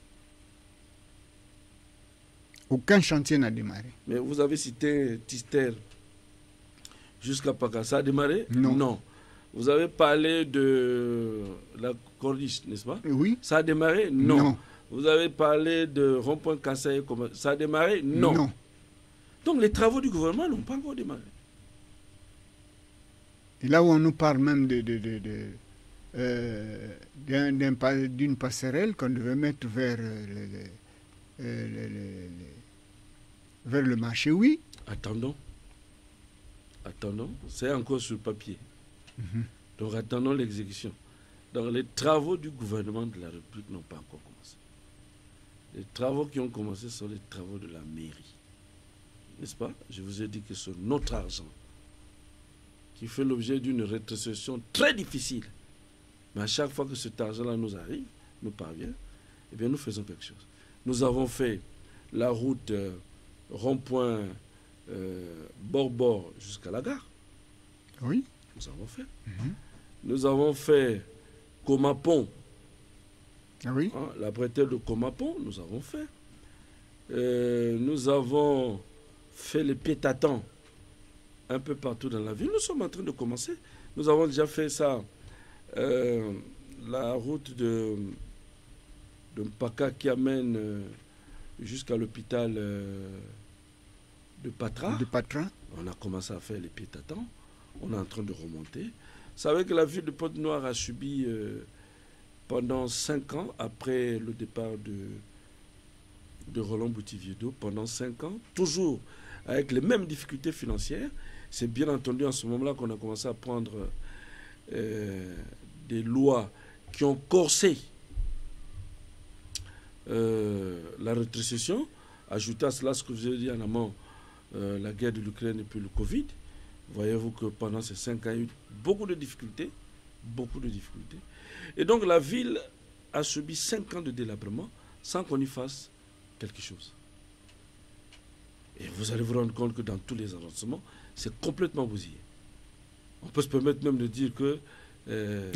Aucun chantier n'a démarré. Mais vous avez cité Tister jusqu'à Paka. Ça a démarré? Non. Vous avez parlé de la Corniche, n'est-ce pas? Oui. Ça a démarré? Non. Vous avez parlé de rond-point Kassai. Ça a démarré? Non. Donc les travaux du gouvernement n'ont pas encore démarré. Et là où on nous parle même d'une passerelle qu'on devait mettre vers le marché, oui. Attendons, c'est encore sur papier. Donc attendons l'exécution. Donc les travaux du gouvernement de la République n'ont pas encore commencé. Les travaux qui ont commencé sont les travaux de la mairie. N'est-ce pas? Je vous ai dit que c'est notre argent qui fait l'objet d'une rétrocession très difficile. Mais à chaque fois que cet argent-là nous arrive, nous parvient, eh bien nous faisons quelque chose. Nous avons fait la route rond-point bord-bord jusqu'à la gare. Oui. Nous avons fait. Nous avons fait Komapon. Ah oui. Hein, la bretelle de Komapon, nous avons fait. Nous avons fait les pétatons un peu partout dans la ville. Nous sommes en train de commencer. Nous avons déjà fait ça. La route de Mpaka qui amène jusqu'à l'hôpital de Patra. De Patra. On a commencé à faire les pétatons. On est en train de remonter. Vous savez que la ville de Pointe-Noire a subi pendant 5 ans, après le départ de Roland Boutiviedo, pendant 5 ans, toujours avec les mêmes difficultés financières. C'est bien entendu en ce moment-là qu'on a commencé à prendre des lois qui ont corsé la rétrocession. Ajoutez à cela ce que vous avez dit en amont, la guerre de l'Ukraine et puis le Covid. Voyez-vous que pendant ces 5 ans, il y a eu beaucoup de difficultés. Beaucoup de difficultés. Et donc la ville a subi 5 ans de délabrement sans qu'on y fasse quelque chose. Et vous allez vous rendre compte que dans tous les arrondissements, c'est complètement bousillé. On peut se permettre même de dire que...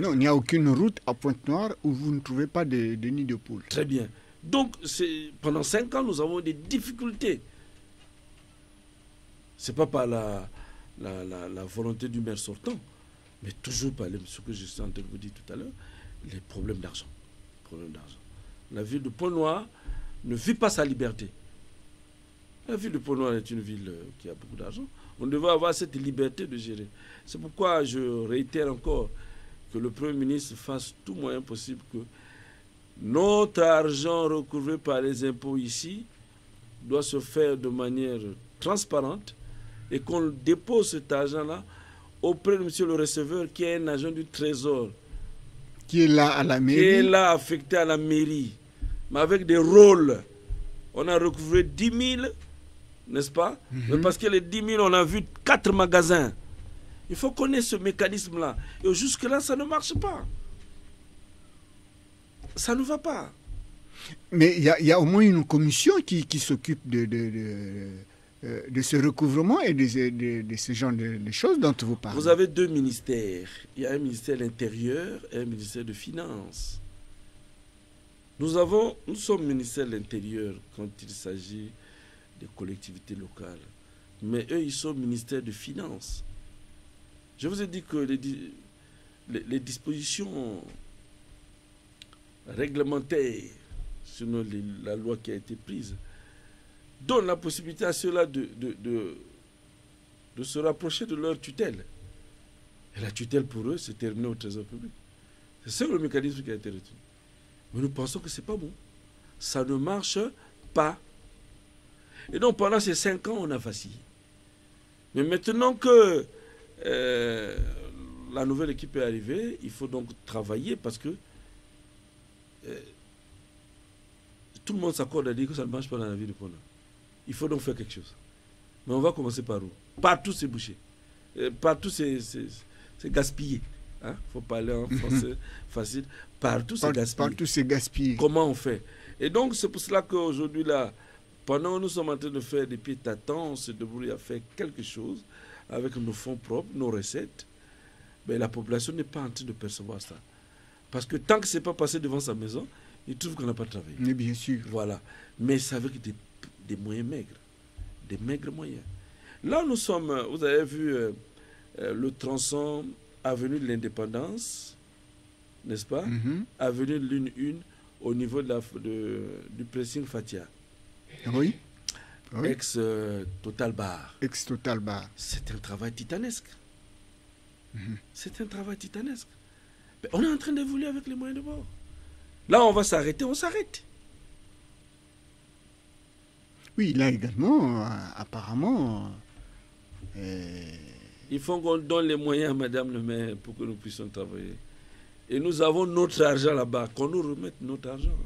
non, il n'y a aucune route à Pointe-Noire où vous ne trouvez pas de nid de poule. Très bien. Donc, pendant 5 ans, nous avons eu des difficultés. Ce n'est pas par la volonté du maire sortant, mais toujours par ce que je suis en train de vous dire tout à l'heure, les problèmes d'argent. La ville de Pointe-Noire ne vit pas sa liberté. La ville de Pointe-Noire est une ville qui a beaucoup d'argent. On devrait avoir cette liberté de gérer. C'est pourquoi je réitère encore que le Premier ministre fasse tout moyen possible que notre argent recouvré par les impôts ici doit se faire de manière transparente et qu'on dépose cet argent-là auprès de monsieur le receveur qui est un agent du Trésor. Qui est là à la mairie. Qui est là affecté à la mairie. Mais avec des rôles. On a recouvré 10 000, n'est-ce pas? Mais parce que les 10 000, on a vu 4 magasins. Il faut connaître ce mécanisme-là. Et jusque-là, ça ne marche pas. Ça ne va pas. Mais il y a au moins une commission qui s'occupe de ce recouvrement et de ce genre de choses dont vous parlez. Vous avez 2 ministères. Il y a un ministère de l'Intérieur et un ministère de Finances. Nous sommes ministère de l'Intérieur quand il s'agit des collectivités locales. Mais eux, ils sont ministère de Finances. Je vous ai dit que les dispositions réglementaires sur la loi qui a été prise donnent la possibilité à ceux-là de se rapprocher de leur tutelle. Et la tutelle pour eux, c'est terminé au Trésor public. C'est ça le mécanisme qui a été retenu. Mais nous pensons que ce n'est pas bon. Ça ne marche pas. Et donc pendant ces 5 ans, on a vacillé. Mais maintenant que la nouvelle équipe est arrivée, il faut donc travailler parce que tout le monde s'accorde à dire que ça ne marche pas dans la vie de Pointe-Noire. Il faut donc faire quelque chose. Mais on va commencer par où? Partout c'est bouché. Partout c'est gaspillé. Il faut parler en français facile. Partout c'est gaspillé. Partout c'est gaspillé. Comment on fait? Et donc c'est pour cela qu'aujourd'hui, là, pendant que nous sommes en train de faire des pieds tâtons, on se débrouille à faire quelque chose avec nos fonds propres, nos recettes. Mais la population n'est pas en train de percevoir ça. Parce que tant que ce n'est pas passé devant sa maison, il trouve qu'on n'a pas travaillé. Mais bien sûr. Voilà. Mais c'est avec des moyens maigres. Des maigres moyens. Là, nous sommes, vous avez vu le tronçon avenue de l'Indépendance, n'est-ce pas? Avenue de Lune 1 au niveau du pressing Fatia. Oui. Oui. Ex-Total Bar. Ex-Total Bar. C'est un travail titanesque. C'est un travail titanesque. Mais on est en train d'évoluer avec les moyens de bord. Là, on va s'arrêter, on s'arrête. Oui, là également, apparemment... Il faut qu'on donne les moyens à Madame le maire pour que nous puissions travailler. Et nous avons notre argent là-bas, qu'on nous remette notre argent.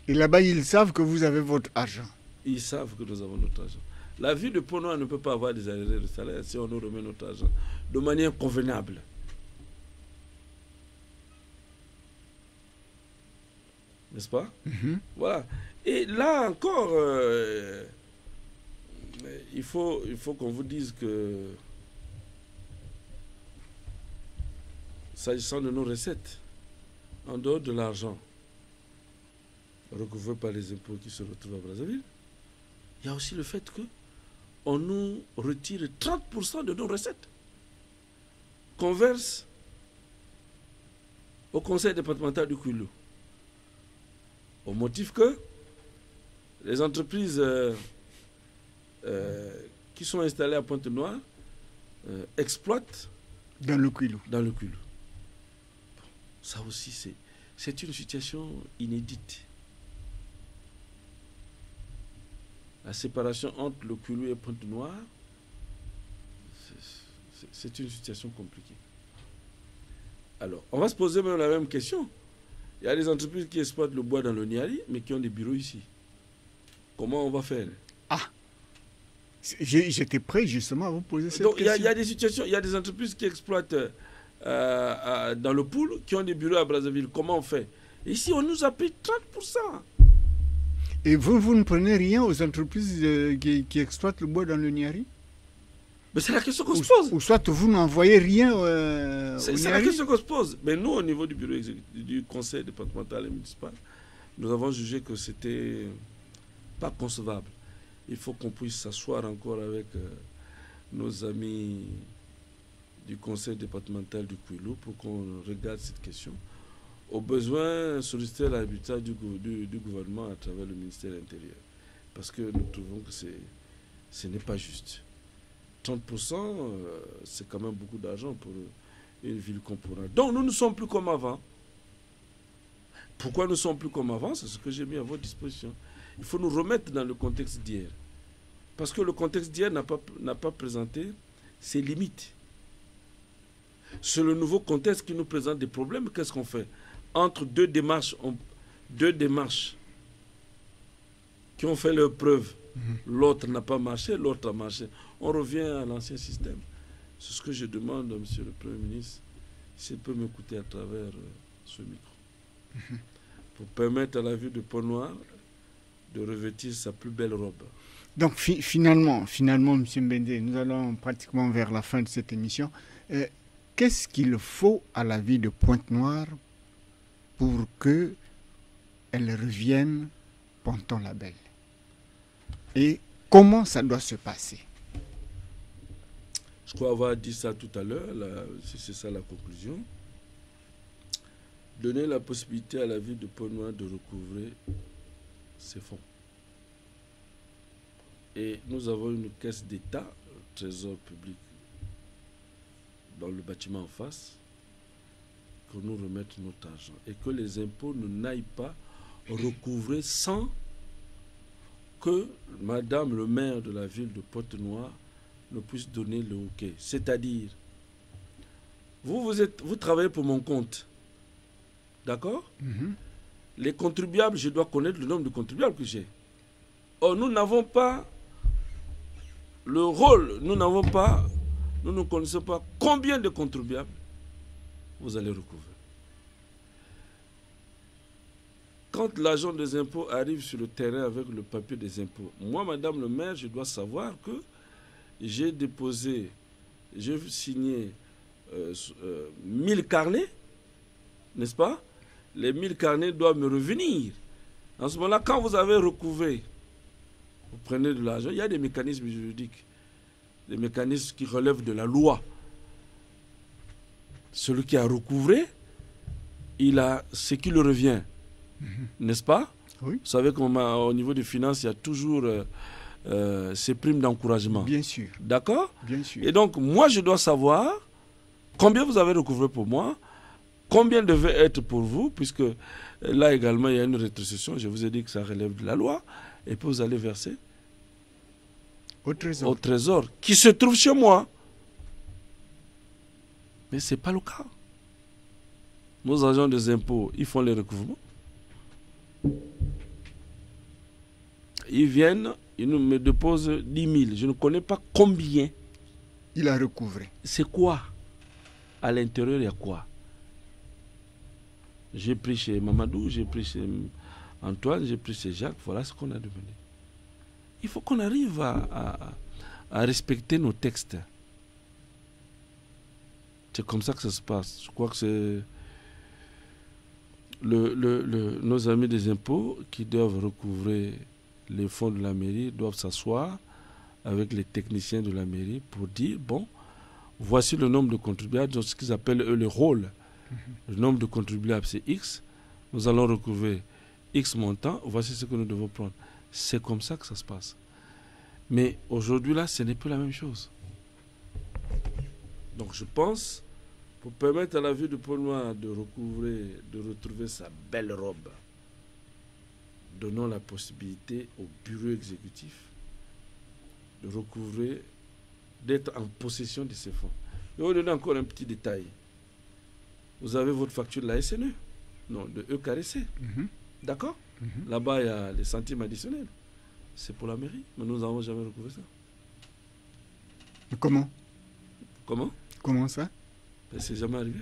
Et là-bas, ils savent que vous avez votre argent. Ils savent que nous avons notre argent. La ville de Pointe-Noire ne peut pas avoir des arrêts de salaire si on nous remet notre argent de manière convenable. N'est-ce pas? Voilà. Et là encore, il faut qu'on vous dise que, s'agissant de nos recettes, en dehors de l'argent recouvré par les impôts qui se retrouvent à Brazzaville, il y a aussi le fait que on nous retire 30% de nos recettes qu'on verse au conseil départemental du Kouilou. Au motif que les entreprises qui sont installées à Pointe-Noire exploitent dans le Kouilou. Dans le Kouilou. Bon, ça aussi, c'est une situation inédite. La séparation entre le Kouilou et Pointe-Noire, c'est une situation compliquée. Alors, on va se poser même la même question. Il y a des entreprises qui exploitent le bois dans le Niari, mais qui ont des bureaux ici. Comment on va faire? Ah, j'étais prêt justement à vous poser cette question. Il y a des situations, il y a des entreprises qui exploitent dans le Poul, qui ont des bureaux à Brazzaville. Comment on fait? Ici, on nous a payé 30%. Et vous ne prenez rien aux entreprises qui exploitent le bois dans le Niari? Mais c'est la question qu'on se pose. Ou soit vous n'envoyez rien c'est la question qu'on se pose. Mais nous, au niveau du bureau du conseil départemental et municipal, nous avons jugé que c'était pas concevable. Il faut qu'on puisse s'asseoir encore avec nos amis du conseil départemental du Kouilou pour qu'on regarde cette question. Au besoin, solliciter l'arbitrage du gouvernement à travers le ministère de l'Intérieur. Parce que nous trouvons que ce n'est pas juste. 30%, c'est quand même beaucoup d'argent pour une ville comme Pointe-Noire. Donc nous ne sommes plus comme avant. Pourquoi nous ne sommes plus comme avant? C'est ce que j'ai mis à votre disposition. Il faut nous remettre dans le contexte d'hier. Parce que le contexte d'hier n'a pas présenté ses limites. C'est le nouveau contexte qui nous présente des problèmes. Qu'est-ce qu'on fait? Entre deux démarches qui ont fait leur preuve, l'autre n'a pas marché, l'autre a marché. On revient à l'ancien système. C'est ce que je demande à M. le Premier ministre, s'il peut m'écouter à travers ce micro, pour permettre à la ville de Pointe-Noire de revêtir sa plus belle robe. Donc finalement, M. Mbende, nous allons pratiquement vers la fin de cette émission. Qu'est-ce qu'il faut à la ville de Pointe-Noire pour qu'elle revienne Ponton-la-Belle? Et comment ça doit se passer? Je crois avoir dit ça tout à l'heure, si c'est ça la conclusion. Donner la possibilité à la ville de Pointe-Noire de recouvrer ses fonds. Et nous avons une caisse d'État, le trésor public, dans le bâtiment en face, que nous remette notre argent. Et que les impôts ne n'aillent pas recouvrer sans que Madame le maire de la ville de Pointe-Noire ne puisse donner le OK. C'est-à-dire, vous travaillez pour mon compte. D'accord? Les contribuables, je dois connaître le nombre de contribuables que j'ai. Or, nous n'avons pas le rôle, nous ne connaissons pas combien de contribuables vous allez recouvrer. Quand l'agent des impôts arrive sur le terrain avec le papier des impôts, moi, Madame le maire, je dois savoir que j'ai signé 1000 carnets, n'est-ce pas? Les 1000 carnets doivent me revenir. En ce moment-là, quand vous avez recouvré, vous prenez de l'argent, il y a des mécanismes juridiques, des mécanismes qui relèvent de la loi. Celui qui a recouvré, il a ce qui lui revient. N'est-ce pas? Oui. Vous savez qu'au niveau des finances, il y a toujours ces primes d'encouragement. Bien sûr. D'accord? Bien sûr. Et donc, moi, je dois savoir combien vous avez recouvré pour moi, combien devait être pour vous, puisque là également, il y a une rétrocession. Je vous ai dit que ça relève de la loi. Et puis, vous allez verser au trésor. Au trésor, qui se trouve chez moi. Mais ce n'est pas le cas. Nos agents des impôts, ils font les recouvrements. Ils viennent, ils me déposent 10 000. Je ne connais pas combien. Il a recouvré. C'est quoi? À l'intérieur, il y a quoi? J'ai pris chez Mamadou, j'ai pris chez Antoine, j'ai pris chez Jacques. Voilà ce qu'on a demandé. Il faut qu'on arrive à respecter nos textes. C'est comme ça que ça se passe. Je crois que nos amis des impôts qui doivent recouvrer les fonds de la mairie doivent s'asseoir avec les techniciens de la mairie pour dire, bon, voici le nombre de contribuables, ce qu'ils appellent eux le rôle. Le nombre de contribuables, c'est X. Nous allons recouvrer X montant, voici ce que nous devons prendre. C'est comme ça que ça se passe. Mais aujourd'hui, là, ce n'est plus la même chose. Donc je pense, pour permettre à la ville de Pont-Noir de retrouver sa belle robe, donnons la possibilité au bureau exécutif de recouvrer, d'être en possession de ces fonds. Je vais vous donner encore un petit détail. Vous avez votre facture de la SNE, non, de EKRC. D'accord? Là-bas, il y a les centimes additionnels. C'est pour la mairie, mais nous n'avons jamais recouvré ça. Comment? Comment ça? C'est jamais arrivé.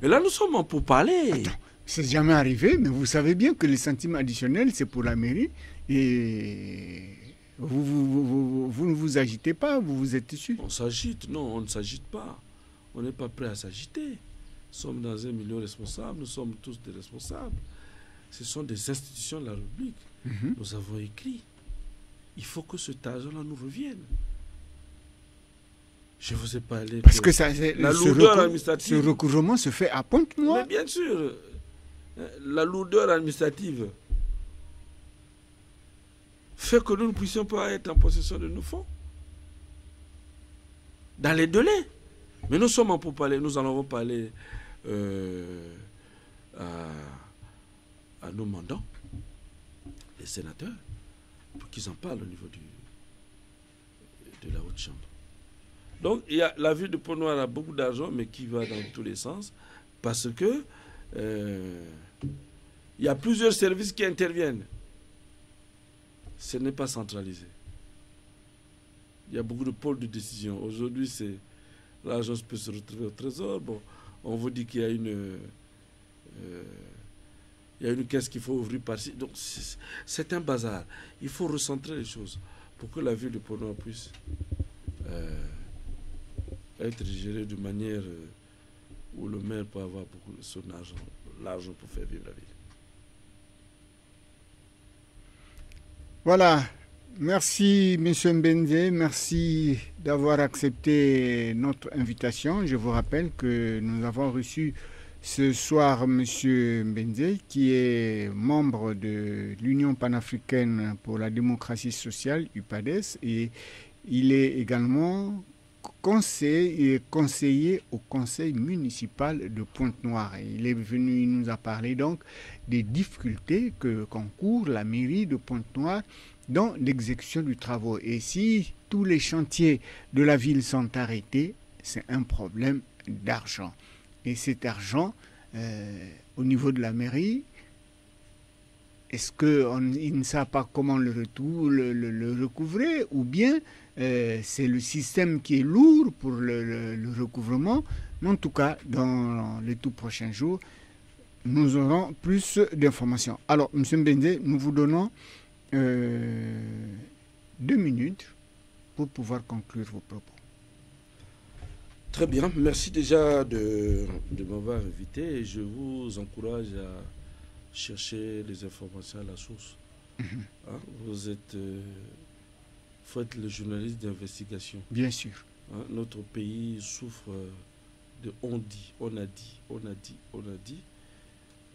Et là, nous sommes en pourparlers. Attends, c'est jamais arrivé, mais vous savez bien que les centimes additionnels, c'est pour la mairie. Et vous ne vous agitez pas, vous vous êtes issus. On s'agite, non, on ne s'agite pas. On n'est pas prêt à s'agiter. Nous sommes dans un milieu responsable, nous sommes tous des responsables. Ce sont des institutions de la République. Nous avons écrit. Il faut que cet argent-là nous revienne. Je vous ai parlé. Parce que la lourdeur administrative. Ce recouvrement se fait à Pont-Noir. Mais bien sûr, la lourdeur administrative fait que nous ne puissions pas être en possession de nos fonds. Dans les délais. Mais nous sommes en pourparlers. Nous en avons parlé à nos mandants, les sénateurs, pour qu'ils en parlent au niveau de la haute chambre. Donc, la ville de Pont-Noir a beaucoup d'argent, mais qui va dans tous les sens, parce que il y a plusieurs services qui interviennent. Ce n'est pas centralisé. Il y a beaucoup de pôles de décision. Aujourd'hui, l'agence peut se retrouver au trésor. Bon, on vous dit qu'il y a une caisse qu'il faut ouvrir par-ci. Donc, c'est un bazar. Il faut recentrer les choses pour que la ville de Pont-Noir puisse être gérée de manière où le maire peut avoir beaucoup de son argent, l'argent pour faire vivre la ville. Voilà. Merci, M. Mbenze. Merci d'avoir accepté notre invitation. Je vous rappelle que nous avons reçu ce soir M. Mbenze, qui est membre de l'Union panafricaine pour la démocratie sociale, UPADES, et il est également conseiller au conseil municipal de Pointe-Noire. Il est venu, il nous a parlé donc des difficultés qu'encourt la mairie de Pointe-Noire dans l'exécution du travaux. Et si tous les chantiers de la ville sont arrêtés, c'est un problème d'argent. Et cet argent, au niveau de la mairie, est-ce qu'ils ne savent pas comment le recouvrer, ou bien c'est le système qui est lourd pour le recouvrement? Mais en tout cas, dans les tout prochains jours, nous aurons plus d'informations. Alors, M. Mbenze, nous vous donnons 2 minutes pour pouvoir conclure vos propos. Très bien, merci déjà de m'avoir invité, et je vous encourage à chercher les informations à la source. Hein, vous êtes le journaliste d'investigation. Bien sûr. Hein, notre pays souffre de on dit, on a dit, on a dit, on a dit.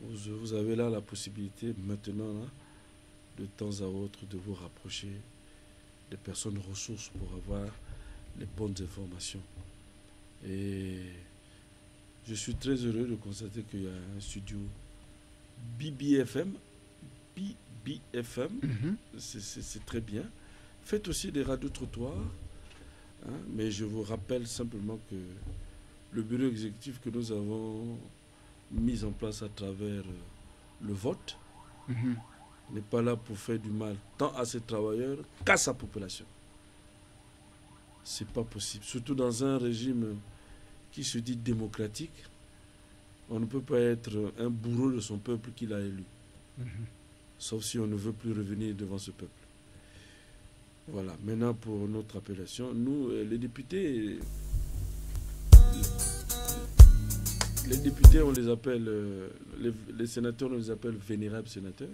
Vous avez là la possibilité maintenant, là, de temps à autre, de vous rapprocher des personnes ressources pour avoir les bonnes informations. Et je suis très heureux de constater qu'il y a un studio BBFM. C'est très bien. Faites aussi des radios-trottoirs. Hein, mais je vous rappelle simplement que le bureau exécutif que nous avons mis en place à travers le vote n'est pas là pour faire du mal tant à ses travailleurs qu'à sa population. C'est pas possible. Surtout dans un régime qui se dit démocratique, on ne peut pas être un bourreau de son peuple qu'il a élu. Sauf si on ne veut plus revenir devant ce peuple. Voilà. Maintenant, pour notre appellation, nous, les députés, Les députés, on les appelle, les sénateurs, on les appelle vénérables sénateurs.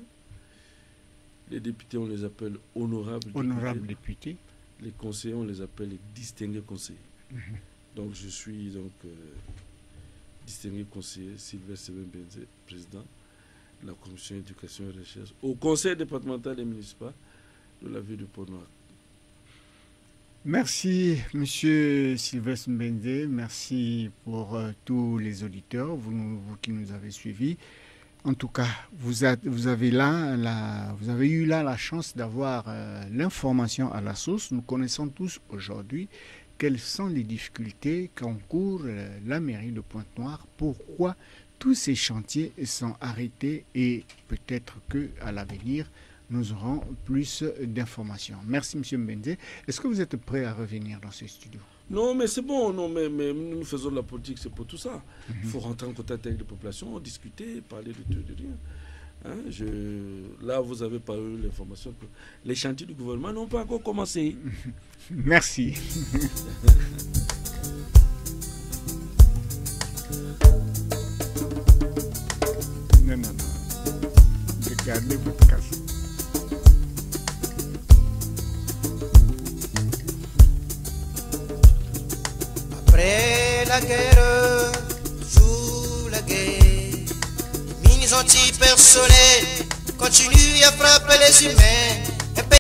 Les députés, on les appelle honorables députés. Les conseillers, on les appelle les distingués conseillers. Donc, je suis donc distingué conseiller Sylvestre Mbenzé, président de la commission éducation et recherche au conseil départemental et municipal de la ville de Port-Noir. Merci, monsieur Sylvestre Mbenzé. Merci pour tous les auditeurs, vous qui nous avez suivis. En tout cas, vous avez eu là la chance d'avoir l'information à la source. Nous connaissons tous aujourd'hui quelles sont les difficultés qu'encourt la mairie de Pointe-Noire, pourquoi tous ces chantiers sont arrêtés et peut-être qu'à l'avenir, nous aurons plus d'informations. Merci, M. Mbenzé. Est-ce que vous êtes prêt à revenir dans ce studio? Non, mais c'est bon. Non, mais nous faisons de la politique, c'est pour tout ça. Il faut rentrer en contact avec les populations, discuter, parler de tout, de rien. Hein, là, vous avez pas eu l'information que les chantiers du gouvernement n'ont pas encore commencé. Merci. Non. Regardez votre casse. Après la guerre, sous la guerre, mines antipersonnelles continuent à